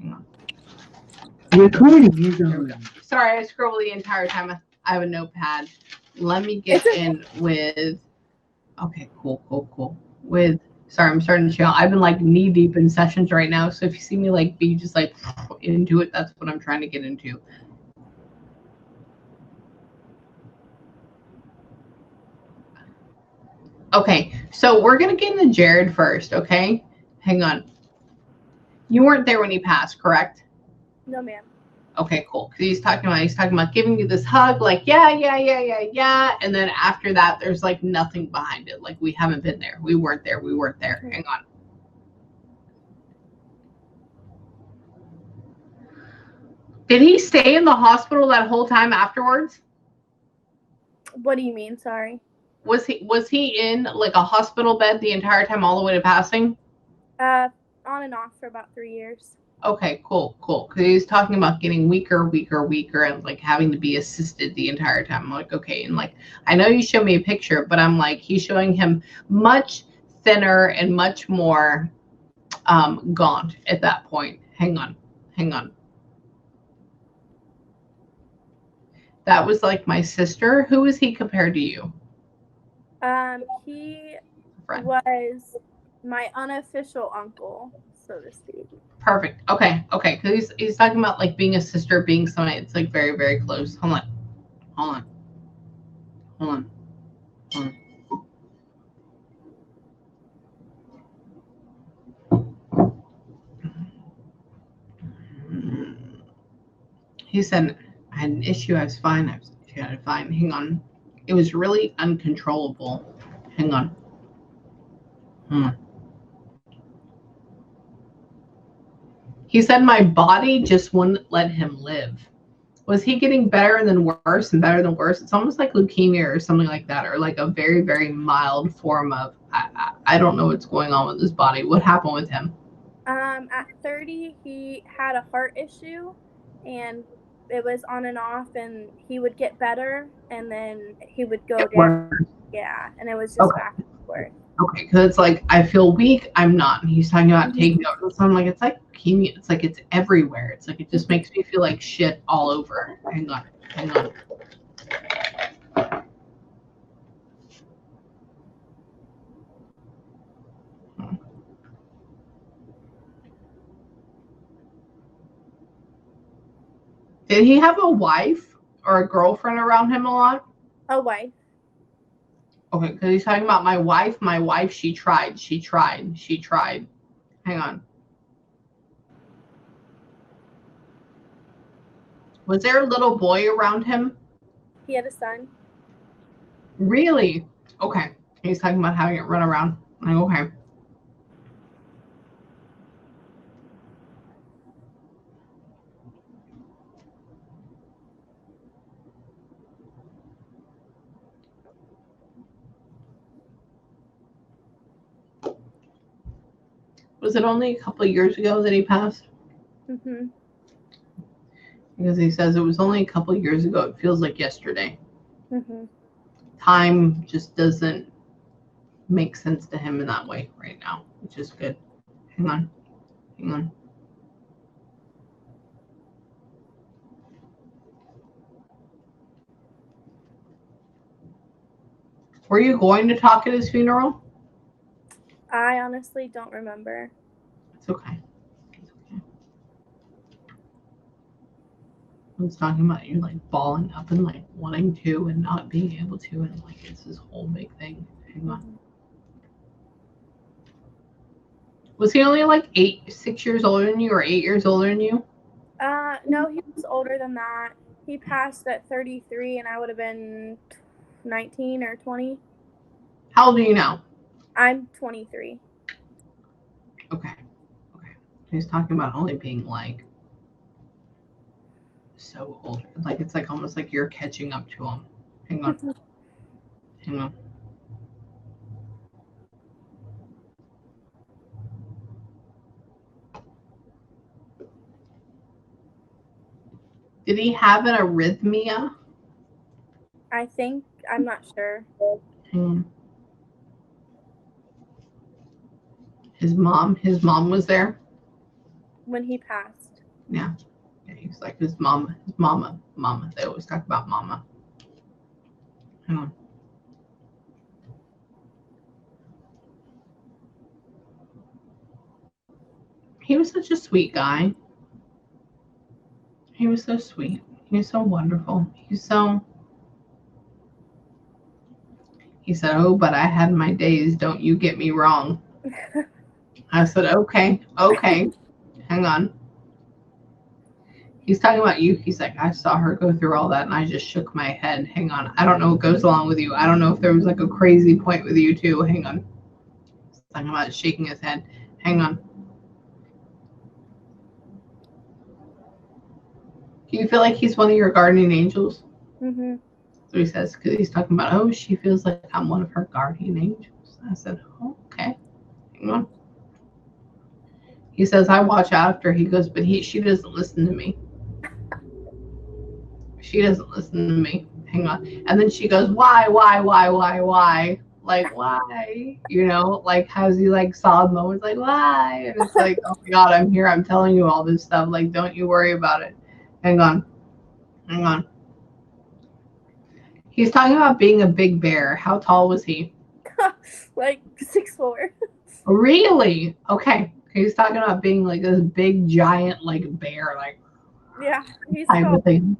Hang on. Recording is on. Sorry, I scribble the entire time. I have a notepad. Let me get in with. Okay, cool. Sorry, I'm starting to chill. I've been like knee deep in sessions right now, so if you see me like be just like into it, that's what I'm trying to get into. Okay, so we're gonna get into Jared first, okay? Hang on. You weren't there when he passed, correct? No, ma'am. Okay, cool. Because he's talking about giving you this hug, like yeah, and then after that, there's like nothing behind it. Like we haven't been there. We weren't there. Hang on. Did he stay in the hospital that whole time afterwards? What do you mean? Sorry. Was he in like a hospital bed the entire time all the way to passing? On and off for about 3 years. Okay, cool. Because he's talking about getting weaker, and like having to be assisted the entire time. I'm like, okay, and like I know you showed me a picture, but I'm like, he's showing him much thinner and much more gaunt at that point. Hang on. That was like my sister. Who is he compared to you? He was my unofficial uncle, so to speak. Perfect. Okay. Because he's talking about like being a sister, being somebody. It's like very, very close. Hold on. He said, I had an issue. I was fine. Hang on. It was really uncontrollable. Hang on. He said my body just wouldn't let him live. Was he getting better and then worse and better than worse? It's almost like leukemia or something like that, or like a very, very mild form of, I don't know what's going on with his body. What happened with him? At 30, he had a heart issue, and it was on and off, and he would get better, and then he would go down. Yeah, and it was just back and forth. Okay, because it's like, I feel weak, I'm not. And he's talking about taking over. So I'm like, it's like leukemia. It's like, it's everywhere. It's like, it just makes me feel like shit all over. Hang on. Did he have a wife or a girlfriend around him a lot? A wife. Okay, because he's talking about my wife, she tried. Hang on. Was there a little boy around him? He had a son. Really? Okay. He's talking about having it run around. I'm like, okay. Was it only a couple of years ago that he passed? Mm-hmm. Because he says it was only a couple of years ago. It feels like yesterday. Mm-hmm. Time just doesn't make sense to him in that way right now, which is good. Hang on. Were you going to talk at his funeral? I honestly don't remember. It's okay. I was talking about you like balling up and like wanting to and not being able to, and like it's this whole big thing. Hang on. Was he only like 6 years older than you, or 8 years older than you? No, he was older than that. He passed at 33, and I would have been 19 or 20. How old are you now? I'm 23. Okay. He's talking about only being like so old. Like it's like almost like you're catching up to him. Hang on. Did he have an arrhythmia? I'm not sure. Hang on. His mom was there? When he passed. Yeah. Yeah, he's like his mama. Mama. They always talk about mama. Hang on. He was such a sweet guy. He was so sweet. He was so wonderful. He said, oh, but I had my days. Don't you get me wrong. I said, okay. Hang on. He's talking about you. He's like, I saw her go through all that and I just shook my head. Hang on. I don't know what goes along with you. I don't know if there was like a crazy point with you too. Hang on. He's talking about shaking his head. Hang on. Do you feel like he's one of your guardian angels? Mm-hmm. So he says, because he's talking about, oh, she feels like I'm one of her guardian angels. I said, oh, okay. Hang on. He says, I watch after. He goes, but she doesn't listen to me. She doesn't listen to me. Hang on. And then she goes, why? Like, why? You know, like, has he like solid moments like, why? And it's like, oh my God, I'm here. I'm telling you all this stuff. Like, don't you worry about it. Hang on. He's talking about being a big bear. How tall was he? Like 6'4". Really? Okay. He's talking about being like this big giant like bear, like yeah, he's type tall. of thing.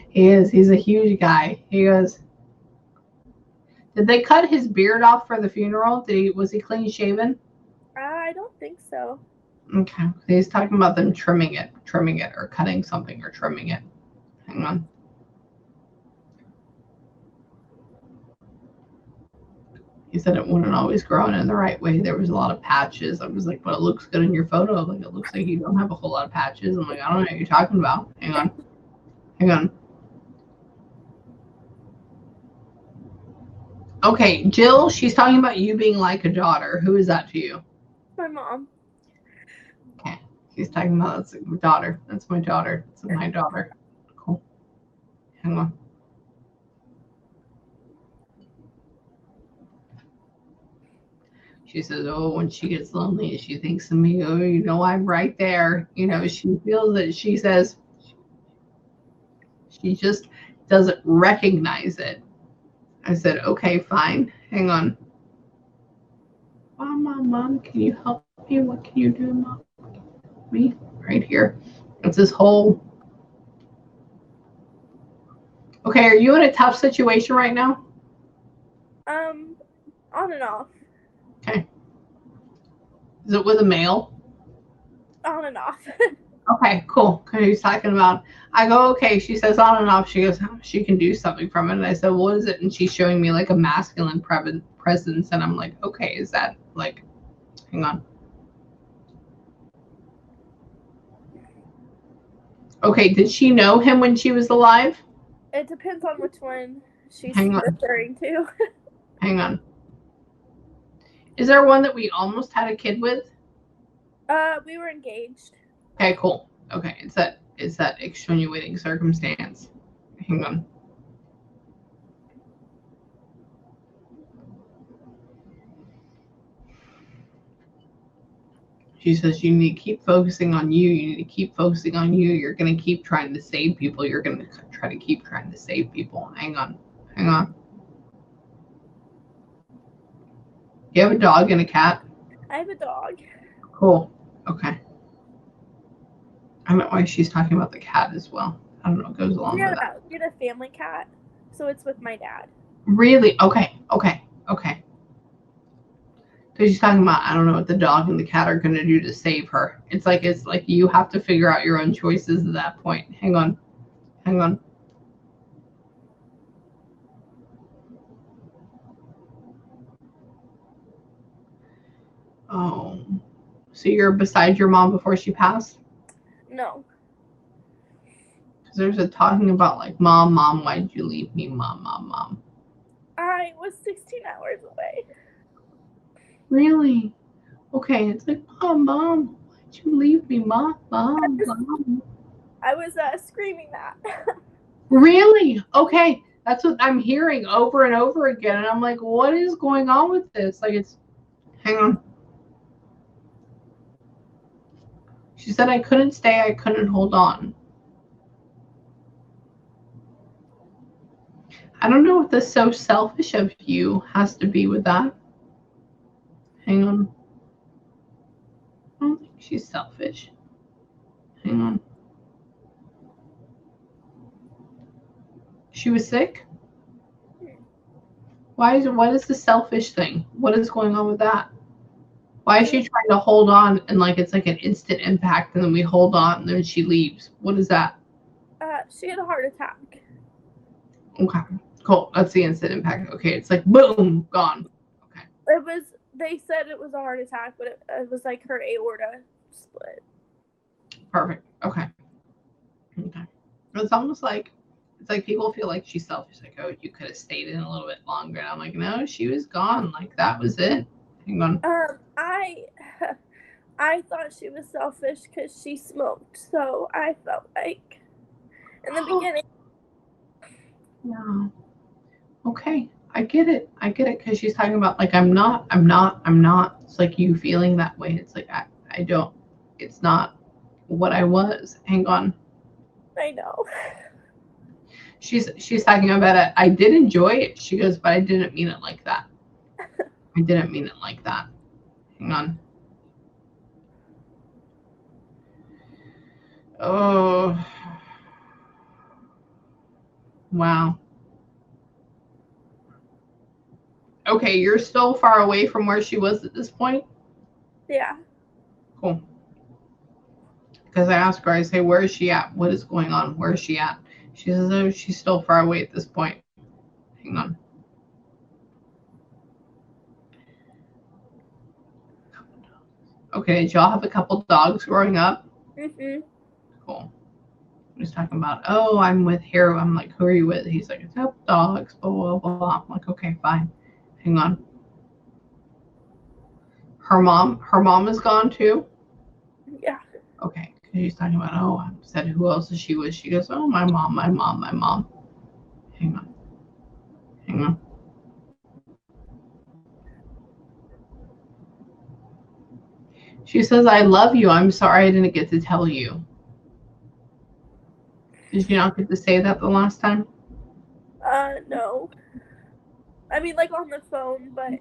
He is. He's a huge guy. He goes. Did they cut his beard off for the funeral? Was he clean shaven? I don't think so. Okay. He's talking about them trimming it, or cutting something, or trimming it. Hang on. He said it wouldn't always grow in the right way. There was a lot of patches. I was like, but it looks good in your photo. I'm like, it looks like you don't have a whole lot of patches. I'm like, I don't know what you're talking about. Hang on. Okay, Jill, she's talking about you being like a daughter. Who is that to you? My mom. Okay. She's talking about that's my daughter. That's my daughter. That's my daughter. Cool. Hang on. She says, oh, when she gets lonely and she thinks of me, oh, you know, I'm right there. You know, she feels it. She says she just doesn't recognize it. I said, okay, fine. Hang on. Mom, can you help me? What can you do, Mom? Me? Right here. It's this whole... Okay, are you in a tough situation right now? On and off. Okay. Is it with a male? On and off. Okay, cool. Because he's talking about, I go, okay. She says on and off. She goes, she can do something from it. And I said, what is it? And she's showing me like a masculine presence. And I'm like, okay, is that like, hang on. Okay, did she know him when she was alive? It depends on which one she's referring to. Hang on. Is there one that we almost had a kid with? We were engaged. Okay, cool. Okay, it's that extenuating circumstance. Hang on. She says you need to keep focusing on you. You need to keep focusing on you. You're going to keep trying to save people. You're going to try to keep trying to save people. Hang on. You have a dog and a cat? I have a dog. Cool. Okay. I don't know why she's talking about the cat as well. I don't know what goes along with that. We had a family cat, so it's with my dad. Really? Okay. Because she's talking about, I don't know what the dog and the cat are going to do to save her. It's like you have to figure out your own choices at that point. Hang on. Oh. So you're beside your mom before she passed? No. Because there's a talking about like, mom, why did you leave me? Mom. I was 16 hours away. Really? Okay, it's like, mom, why'd you leave me? Mom. I was screaming that. Really? Okay. That's what I'm hearing over and over again. And I'm like, what is going on with this? Like, hang on. She said, I couldn't stay. I couldn't hold on. I don't know if the so selfish of you has to be with that. Hang on. I don't think she's selfish. Hang on. She was sick? What is the selfish thing? What is going on with that? Why is she trying to hold on and like it's like an instant impact and then we hold on and then she leaves? What is that? She had a heart attack. Okay, cool. That's the instant impact. Okay, it's like boom, gone. Okay. They said it was a heart attack, but it was like her aorta split. Perfect. Okay. Okay. It's almost like people feel like she's selfish. Like, oh, you could have stayed in a little bit longer. And I'm like, no, she was gone. Like that was it. Hang on. I thought she was selfish because she smoked, so I felt like in the beginning. Yeah. Okay. I get it because she's talking about like I'm not. It's like you feeling that way. It's like I don't. It's not what I was. Hang on. I know. She's talking about it. I did enjoy it. She goes, but I didn't mean it like that. I didn't mean it like that. Hang on. Oh. Wow. Okay, you're still far away from where she was at this point? Yeah. Cool. Because I asked her, I say, where is she at? What is going on? Where is she at? She says, oh, she's still far away at this point. Hang on. Okay, did y'all have a couple dogs growing up? Mm-hmm. Cool. He's talking about, oh, I'm with Hero. I'm like, who are you with? He's like, it's up dogs, blah, blah, blah. I'm like, okay, fine. Hang on. Her mom is gone too? Yeah. Okay. He's talking about, oh, I said, who else is she with? She goes, oh, my mom. Hang on. She says, I love you. I'm sorry I didn't get to tell you. Did you not get to say that the last time? No. I mean, like on the phone, but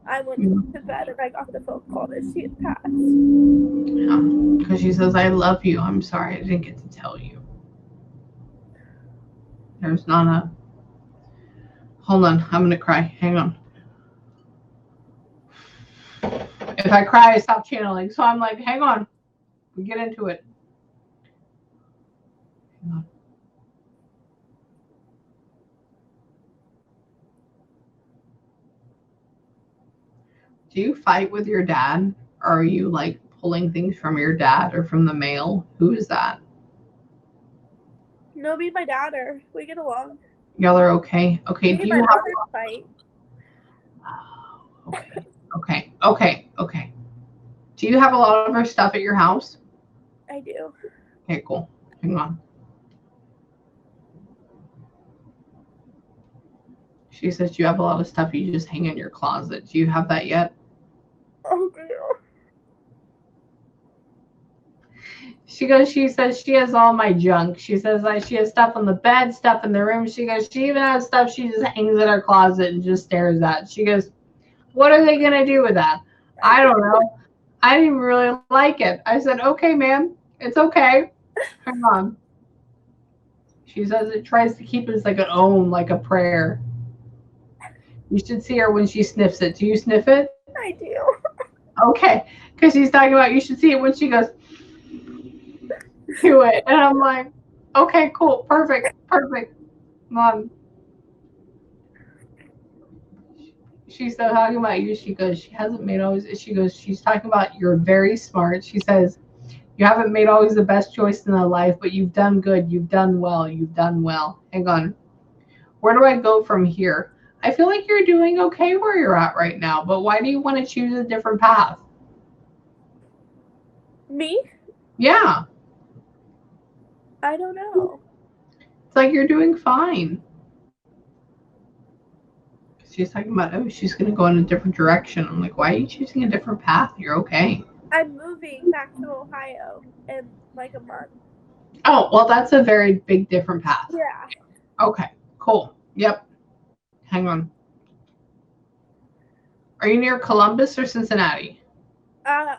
I went to bed and I got the phone call that she had passed. Yeah, because she says, I love you. I'm sorry I didn't get to tell you. There's not a... Hold on. I'm going to cry. Hang on. If I cry, I stop channeling. So I'm like, hang on. We get into it. Hang on. Do you fight with your dad? Or are you like pulling things from your dad or from the mail? Who is that? No, me and my dad we get along. Y'all are okay? Okay. Me Do and you my have... brother fight. Okay. Do you have a lot of her stuff at your house? I do. Okay, cool. Hang on. She says you have a lot of stuff you just hang in your closet. Do you have that yet? Oh, girl. She says she has all my junk. She says she has stuff on the bed, stuff in the room. She goes, she even has stuff she just hangs in her closet and just stares at. She goes, what are they going to do with that? I don't know. I didn't really like it. I said, okay, ma'am. It's okay. Hang on. She says it tries to keep it as like an ohm, like a prayer. You should see her when she sniffs it. Do you sniff it? I do. Okay. Because she's talking about you should see it when she goes to it. And I'm like, okay, cool. Perfect. Mom. She's still talking about you. She goes, she hasn't made always. She goes, she's talking about you're very smart. She says, you haven't made always the best choice in the life, but you've done good. You've done well. Hang on. Where do I go from here? I feel like you're doing okay where you're at right now, but why do you want to choose a different path? Me? Yeah. I don't know. It's like you're doing fine. She's talking about, oh, she's going to go in a different direction. I'm like, why are you choosing a different path? You're okay. I'm moving back to Ohio in like a month. Oh, well, that's a very big different path. Yeah. Okay, cool. Yep. Hang on. Are you near Columbus or Cincinnati? I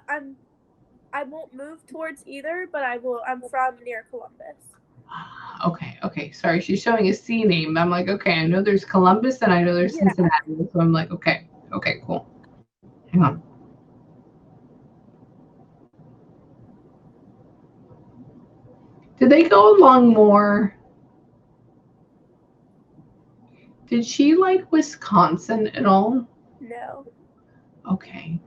won't move towards either, but I'm from near Columbus. Okay. Sorry, she's showing a C name. I'm like, okay, I know there's Columbus and I know there's Cincinnati. So I'm like, okay, cool. Hang on. Did they go along more? Did she like Wisconsin at all? No. Okay.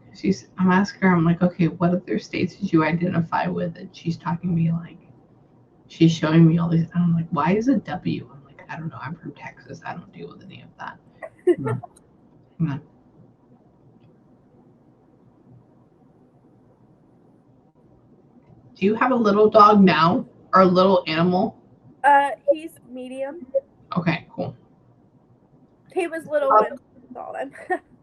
I'm asking her, I'm like, okay, what other states did you identify with? And she's talking to me like, she's showing me all these. And I'm like, why is it W? I'm like, I don't know. I'm from Texas. I don't deal with any of that. Hang on. Do you have a little dog now or a little animal? He's medium. Okay, cool. He was little when I saw him.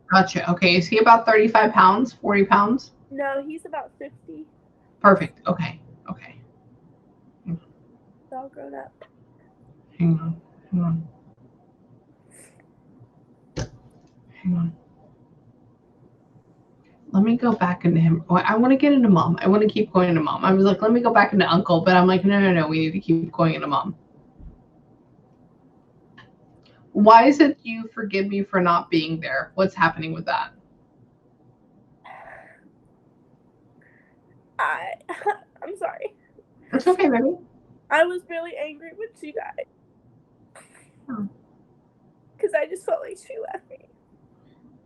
Gotcha. Okay, is he about 35 pounds, 40 pounds? No, he's about 50. Perfect. Okay. It's all grown up. Hang on. Let me go back into him. Oh, I want to get into mom. I want to keep going into mom. I was like, let me go back into uncle, but I'm like, no. We need to keep going into mom. Why is it you forgive me for not being there? What's happening with that? I'm sorry. It's okay, baby. I was really angry when she died. Because I just felt like she left me.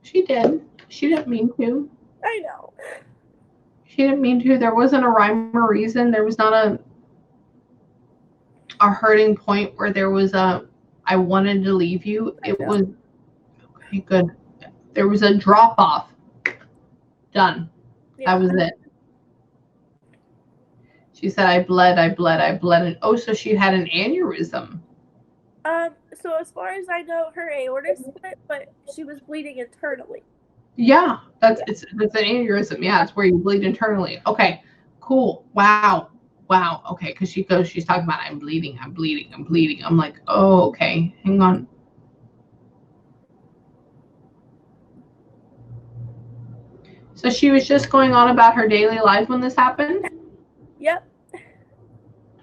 She did. She didn't mean to. I know. She didn't mean to. There wasn't a rhyme or reason. There was not a hurting point where there was I wanted to leave you. It was okay, good. There was a drop off. Done. Yeah. That was it. She said, I bled. And so she had an aneurysm. So as far as I know, her aorta split, but she was bleeding internally. Yeah, that's an aneurysm. Yeah, it's where you bleed internally. Okay, cool. Wow. Okay, because she's talking about I'm bleeding. I'm like, oh, okay. Hang on. So she was just going on about her daily life when this happened? Yep.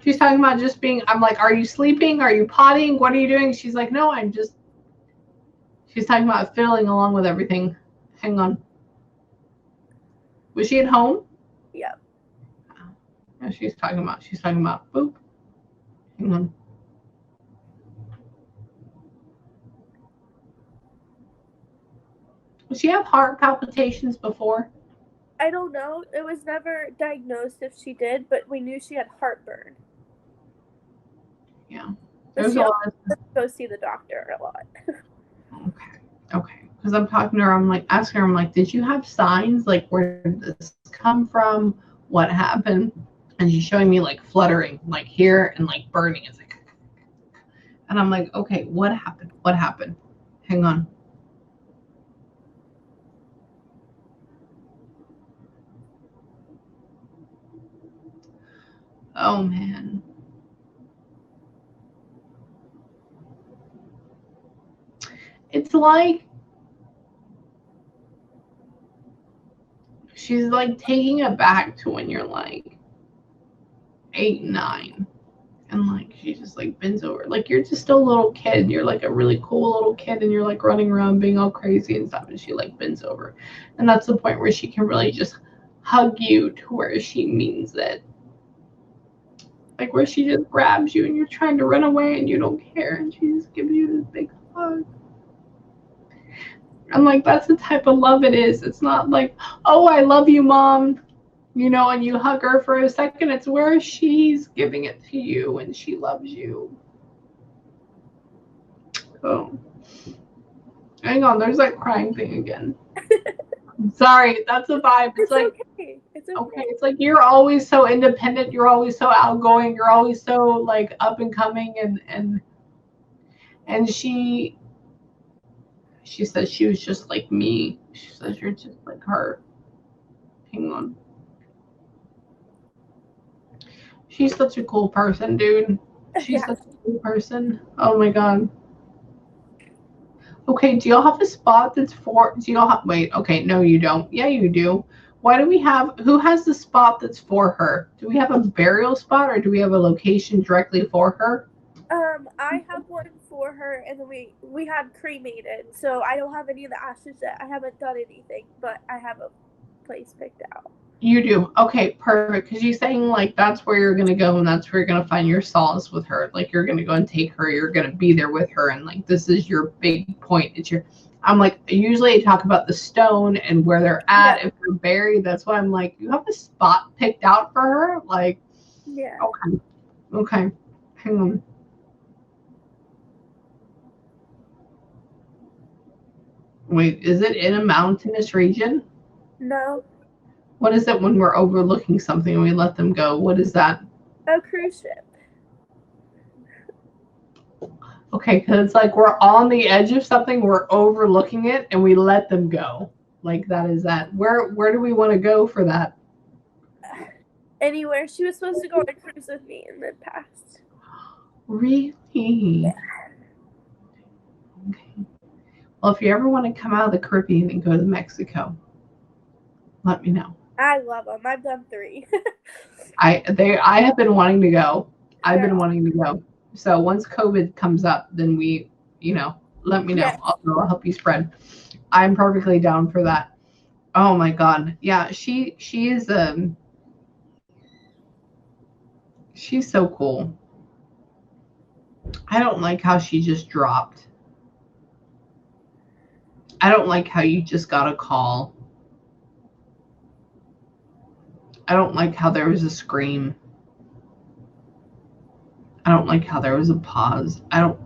She's talking about just being, I'm like, are you sleeping? Are you pottying? What are you doing? She's like, no, she's talking about fiddling along with everything. Hang on. Was she at home? Yep. Yeah, she's talking about boop. Hang on. Did she have heart palpitations before? I don't know. It was never diagnosed if she did, but we knew she had heartburn. Yeah. But she also go see the doctor a lot. Okay. Because I'm talking to her, I'm like, asking her, I'm like, did you have signs? Like, where did this come from? What happened? And she's showing me like fluttering, like here and like burning. It's like, and I'm like, okay, what happened? Hang on. Oh man. It's like she's like taking it back to when you're like 8, 9. And like she just like bends over. Like you're just a little kid. You're like a really cool little kid and you're like running around being all crazy and stuff. And she like bends over. And that's the point where she can really just hug you to where she means it. Like where she just grabs you and you're trying to run away and you don't care. And she just gives you this big hug. And like that's the type of love it is. It's not like, oh, I love you, Mom. You know, and you hug her for a second. It's where she's giving it to you and she loves you. Oh. Hang on, there's that crying thing again. Sorry, that's a vibe. It's like, okay. Okay, it's like you're always so independent, you're always so outgoing, you're always so like up and coming and she says she was just like me. She says you're just like her. Hang on. She's such a cool person, dude. She's Yeah. such a cool person. Oh my god. Okay, do y'all have a spot that's for, do y'all have, wait, okay, no you don't. Yeah, you do. Why do we have, who has the spot that's for her? Do we have a burial spot or do we have a location directly for her? I have one for her, and then we had cremated, so I don't have any of the ashes yet. I haven't done anything, but I have a place picked out. You do. Okay, perfect. Because you're saying like that's where you're gonna go and that's where you're gonna find your solace with her. Like you're gonna go and take her. You're gonna be there with her, and like this is your big point. It's your. I'm like usually I talk about the stone and where they're at if they're buried. That's why I'm like you have a spot picked out for her. Like yeah. Okay. Hang on. Wait, is it in a mountainous region? No. What is it when we're overlooking something and we let them go? What is that? A cruise ship. Okay, because it's like we're on the edge of something, we're overlooking it, and we let them go. Like that is that. Where do we want to go for that? Anywhere. She was supposed to go on a cruise with me and then passed. Really? Yeah. Okay. Well, if you ever want to come out of the Caribbean and go to Mexico, let me know. I love them. I've done 3. I have been wanting to go. I've been wanting to go. So once COVID comes up, then we, let me know. Yes. I'll help you spread. I'm perfectly down for that. Oh my God. Yeah, she is she's so cool. I don't like how she just dropped. I don't like how you just got a call. I don't like how there was a scream. I don't like how there was a pause. I don't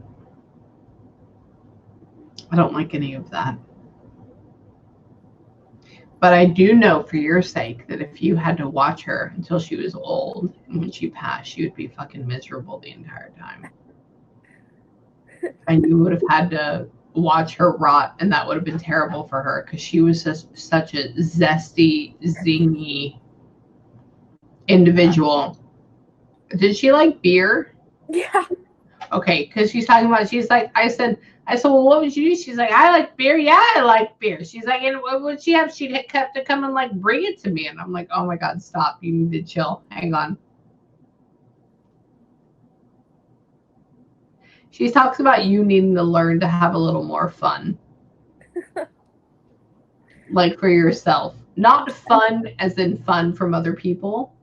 like any of that. But I do know for your sake that if you had to watch her until she was old and when she passed, she would be fucking miserable the entire time. And you would have had to watch her rot, and that would have been terrible for her because she was just such a zesty, zingy individual. Did she like beer? Yeah. Okay, because she's talking about, she's like, I said, well, what would you do? She's like, I like beer. Yeah, I like beer. She's like, and what would she have? She'd have to come and like bring it to me. And I'm like, oh my God, stop. You need to chill. Hang on. She talks about you needing to learn to have a little more fun. Like for yourself. Not fun as in fun from other people.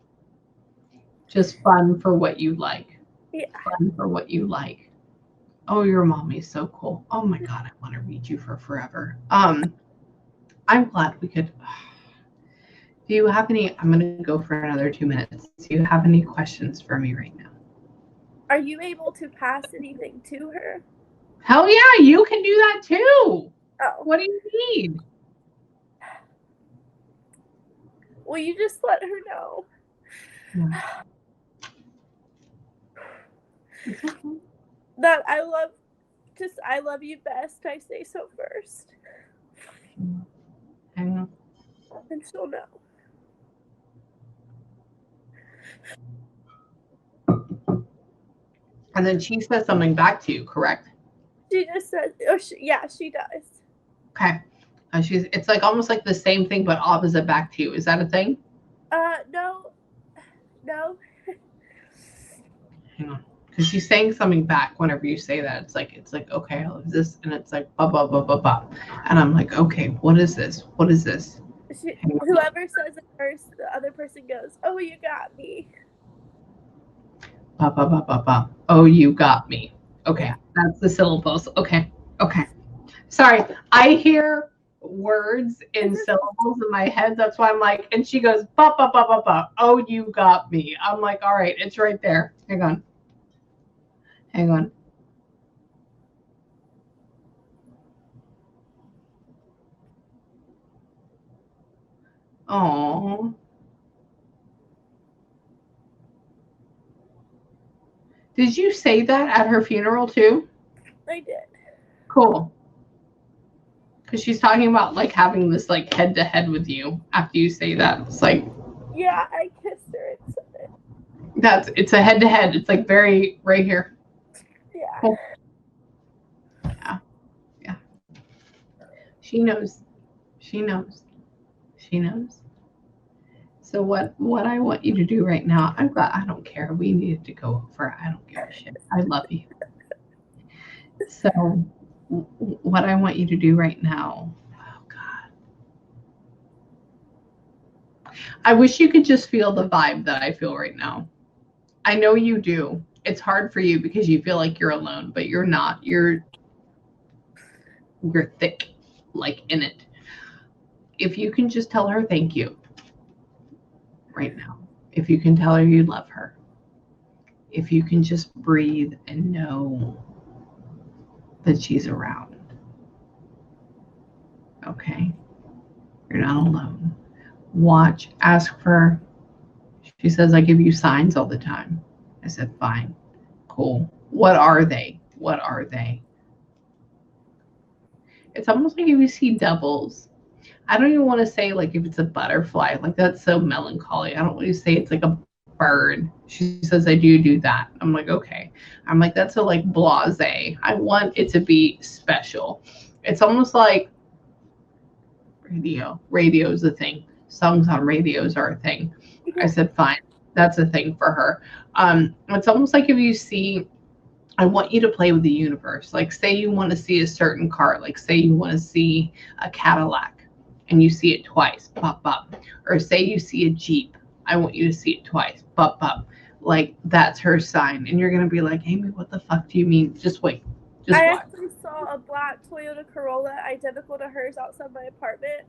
Just fun for what you like. Yeah. Fun for what you like. Oh, your mommy's so cool. Oh my God, I want to read you for forever. I'm glad we could. Do you have any? I'm going to go for another 2 minutes. Do you have any questions for me right now? Are you able to pass anything to her? Hell yeah, you can do that too. Oh. What do you need? Will you just let her know? Yeah. That I love you best. I say so first. I know. And she'll know. And then she says something back to you, correct? She just says, yeah, she does. Okay. It's like almost like the same thing, but opposite back to you. Is that a thing? No. Hang on. Because she's saying something back whenever you say that. It's like, okay, I love this. And it's like, ba, ba, ba, ba, ba. And I'm like, okay, what is this? What is this? Whoever says it first, the other person goes, oh, you got me. Ba, ba, ba, ba, ba. Oh, you got me. Okay. That's the syllables. Okay. Sorry. I hear words in syllables in my head. That's why I'm like, and she goes, ba, ba, ba, ba, ba. Oh, you got me. I'm like, all right, it's right there. Hang on. Oh. Did you say that at her funeral too? I did. Cool. Because she's talking about like having this like head to head with you after you say that. It's like, yeah, I kissed her and said it. It's a head to head. It's like very right here. Yeah. Oh. Yeah. She knows. She knows. She knows. So what I want you to do right now, I'm glad I don't care. We needed to go over. I don't give a shit. I love you. So what I want you to do right now, oh God. I wish you could just feel the vibe that I feel right now. I know you do. It's hard for you because you feel like you're alone, but you're not. You're thick, like in it. If you can just tell her thank you right now. If you can tell her you love her. If you can just breathe and know that she's around. Okay? You're not alone. Watch, ask for. She says, I give you signs all the time. I said, fine, cool. What are they? What are they? It's almost like if you see doubles. I don't even want to say like if it's a butterfly, like that's so melancholy. I don't want to say it's like a bird. She says, I do that. I'm like, okay. I'm like, that's so like blasé. I want it to be special. It's almost like radio. Radio is a thing. Songs on radios are a thing. I said, fine. That's a thing for her. It's almost like if you see, I want you to play with the universe. Like say you want to see a certain car, like say you want to see a Cadillac and you see it twice, pop up. Or say you see a Jeep. I want you to see it twice, pop up. Like that's her sign. And you're going to be like, Amy, what the fuck do you mean? Just wait. Just I watch. actually saw a black Toyota Corolla identical to hers outside my apartment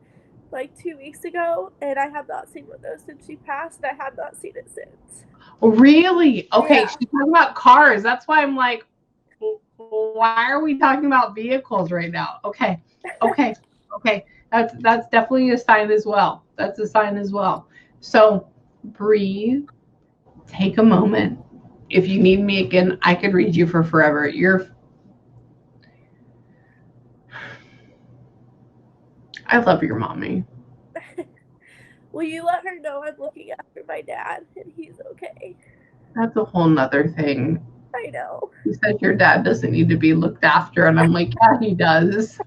like 2 weeks ago, and I have not seen one of those since she passed, and I have not seen it since. Really? Okay, Yeah. she's talking about cars. That's why I'm like, why are we talking about vehicles right now? Okay. That's definitely a sign as well. That's a sign as well. So breathe, take a moment. If you need me again, I could read you for forever. I love your mommy. Will you let her know I'm looking after my dad and he's okay? That's a whole nother thing. I know. You said your dad doesn't need to be looked after, and I'm like, yeah, he does.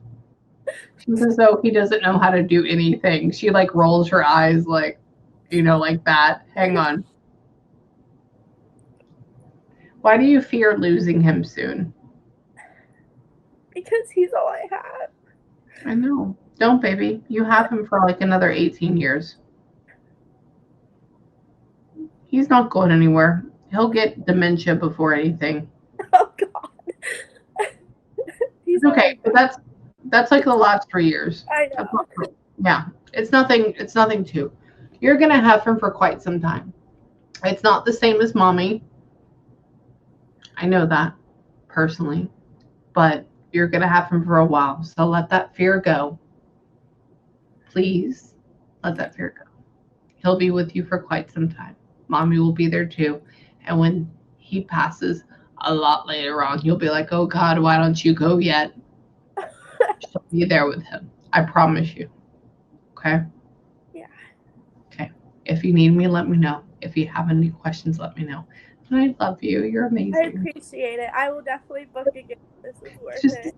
She says, oh, he doesn't know how to do anything. She like rolls her eyes like, like that. Hang on. Why do you fear losing him soon? Because he's all I have. I know. Don't, baby. You have him for like another 18 years. He's not going anywhere. He'll get dementia before anything. Oh God. He's okay. But that's like the last 3 years. I know. Yeah. It's nothing to. You're gonna have him for quite some time. It's not the same as mommy. I know that personally. But you're gonna have him for a while. So let that fear go. Please let that fear go. He'll be with you for quite some time. Mommy will be there too. And when he passes a lot later on, you'll be like, oh God, why don't you go yet? She'll be there with him. I promise you. Okay? Yeah. Okay. If you need me, let me know. If you have any questions, let me know. And I love you. You're amazing. I appreciate it. I will definitely book again. This is worth it.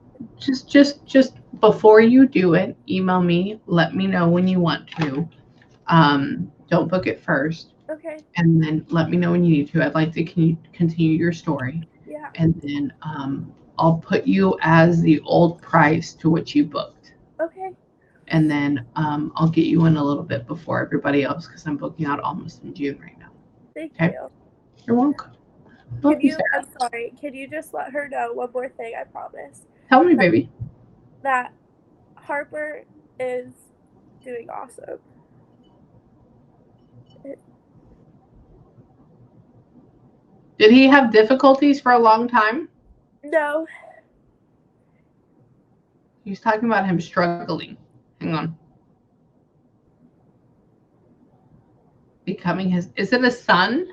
Just before you do it, email me. Let me know when you want to. Don't book it first. Okay. And then let me know when you need to. I'd like to continue your story. Yeah. And then I'll put you as the old price to what you booked. Okay. And then I'll get you in a little bit before everybody else because I'm booking out almost in June right now. Thank you. You're welcome. I'm sorry. Can you just let her know one more thing? I promise. Tell me, baby. That Harper is doing awesome. Did he have difficulties for a long time? No. He's talking about him struggling. Hang on. Becoming his. Is it a son?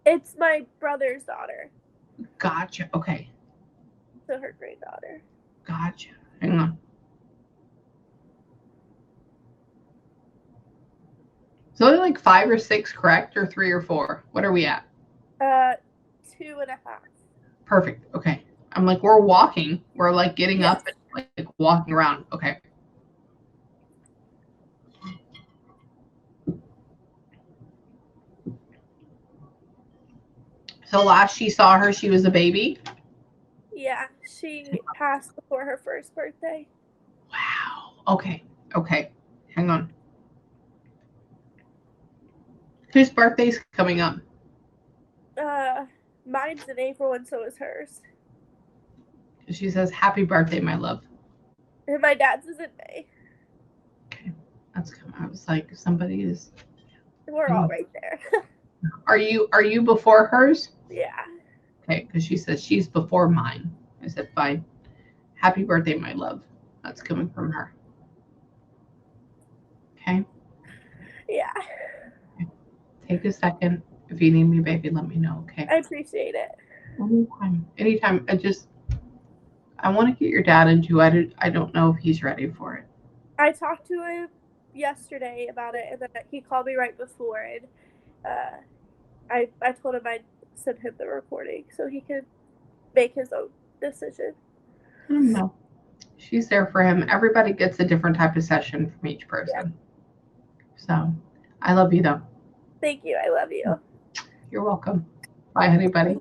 It's my brother's daughter. Gotcha. Okay. So her granddaughter. Gotcha. Hang on. It's only like 5 or 6, correct? Or 3 or 4? What are we at? 2.5. Perfect. Okay. I'm like, we're walking. We're like getting Yes. up and like walking around. Okay. So last she saw her, she was a baby. Yeah, she passed before her first birthday. Wow. Okay. Okay. Hang on. Whose birthday's coming up? Mine's in April and so is hers. She says, "Happy birthday, my love." And my dad's is in May. Okay. That's coming. I was like, somebody is. We're all right there. Are you before hers? Yeah. Okay, because she says she's before mine. I said, fine. Happy birthday, my love. That's coming from her. Okay. Yeah. Take a second. If you need me, baby, let me know. Okay. I appreciate it. Anytime. Anytime. I want to get your dad into it. I don't know if he's ready for it. I talked to him yesterday about it, and then he called me right before, and I told him I'd send him the recording so he could make his own decision. I don't know. She's there for him. Everybody gets a different type of session from each person. Yeah. So I love you though. Thank you. I love you. You're welcome. Bye, honey buddy.